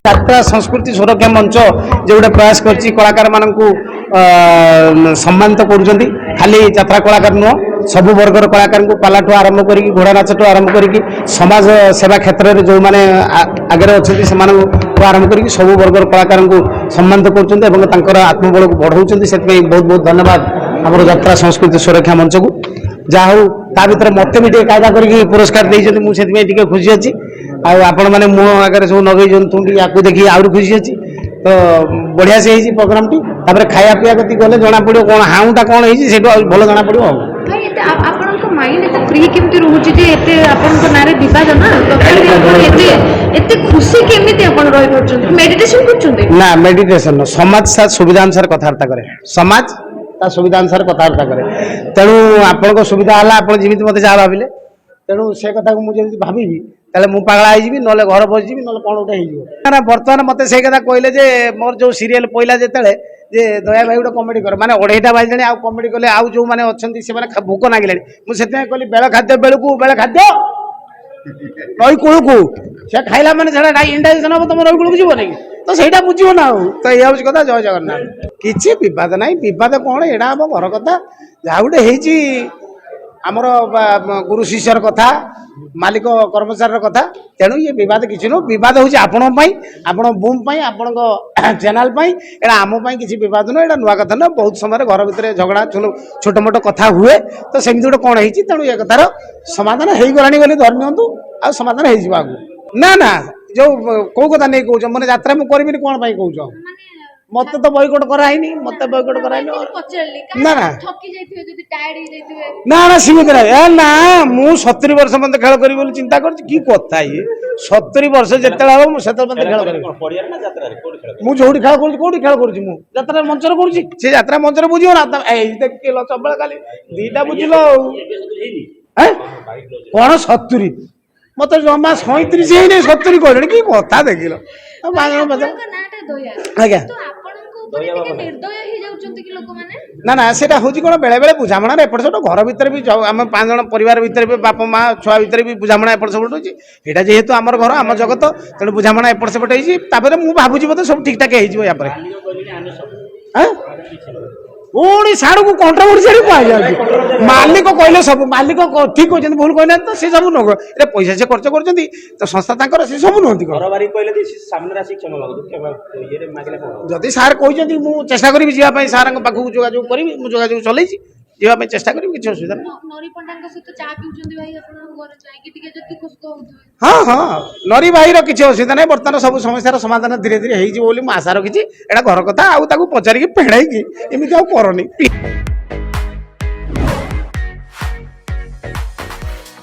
यात्रा संस्कृति सुरक्षा मंच जो गोटे प्रयास करछि कलाकार मानकु सम्मानित करूछन्ति खाली यात्रा कलाकार नुह सबु वर्गर कलाकार को पालाठू आरंभ करी घोड़ा नाचठू आरंभ करी समाज सेवा क्षेत्र में जो मैंने आगे अच्छे से आरंभ करी सब वर्गर कलाकार को सम्मानित कर आत्मबल को बढ़ाऊँ से बहुत बहुत धन्यवाद आम यात्रा संस्कृति सुरक्षा मंच को जहा हूँ ता भर मत भी कायदा करके पुरस्कार देते मुझे खुशी अच्छी आपण मैंने मो आगे सब नगे या देखिए आहरी खुशी अच्छी तो बढ़िया से प्रोग्राम टी खाया पीया कति गले जना पड़ो कौन हाउटा कौन है भल जना पड़ो आपनको माइंड एते फ्री केमती रहउची जे एते आपनको नारे विवाद ना तथापि आपण एते खुशी केमती आपण रहि परछन मेडिटेशन करछन ना मेडिटेशन समाज साथ सुविधा अनुसार कथावार्ता करे समाज ता सुविधा अनुसार कथावार्ता करे तेणु आपनको सुविधा हला आपण जिमित मते जा भाबिले तेणु से कथा को मुझे भाबीबी ताले मु पागला आइ जिबी नले घर बस जिबी नले कोन उठे हि जिवो ना वर्तमान मते से कथा कहले जे मोर जो सीरियल पहिला जेतेले जे दया भाई गोटे कमेडी कर माने 2:30 बाजले आ कमेडी कले आ जो माने अछंती से माने भूख नागिले मु सेते कहली बेल खाद्य बेल खाद्य नई कुळ को से खाइला माने छडा इंडाइजेशन हो तुम नई कुळ को जीवो नै तो सेटा बुझियो ना तो ये हउछ कथा जय जगन्नाथ किछि विवाद नै विवाद कोन एडा हम घर कथा जा गोटे हेची आमर गुरु शिष्यर कथा मालिक कर्मचारी कथा तेणु ये विवाद किसी नु विवाद हूँ आपण बूम आपण चैनल एटा आम किसी विवाद नुह एटा नुआ कथा नुह बहुत समय घर भितर झगड़ा छोट मोट कथा हुए तो सेमती गोटे कौन है तेणु ये कथार समाधान हो गलानी बोली धरी नियंतु आ समाधान हो ना ना जो कौ कथा नहीं कौच मैंने यात्रा मुझे कौन कौच मत तो बॉयकॉट कराइनी मत बॉयकॉट कराइनी ना ना ना ना सीमित ना ना मु 70 वर्ष मते खेल करी बोली चिंता कर की कथा ये 70 वर्ष जेते हम मु सेते मते खेल करी पड़िया ना यात्रा रे कोडी खेल मु जोडी खेल करी कोडी खेल करी मु यात्रा मंच रे करी से यात्रा मंच रे बुझियो ना ए देख के लो सबल खाली दीटा बुझिलो हैं कोन 70 मते जमा 37 हे नै 70 कहले की कथा देखिलो आज्ञा ना ना से कौन बेले बेले बुझाणा एपट सब घर भर भी आम 5 जन परिवार भर भी बापा माँ छुआ भर भी बुझाणा एपट सेपट होता जेहेतु आम घर आम जगत तेणु बुझाणा एपट सेपट होता मुझे भावुँ बोधे सब ठीक ठाक हो पुणी साड़ू को कंट्रोवर्सी कह मालिक कहले सब मालिक ठीक कहते भूल कहना तो सी सब नुह पैसा से खर्च कर संस्था से सब नुहति जदि सार कहते मुझे चेष्टा करी जावाई सार पाखक जोगाजोग करी जोगाजोग चल जावाई चेष्टा करी किसी असुविधा हाँ हाँ नरी भाई किसी असुविधा नहीं बर्तमान सब समस्या समाधान धीरे धीरे हो आशा रखी एटा घर कथा आउ पचारिकी पेड़ाई एमती करनी।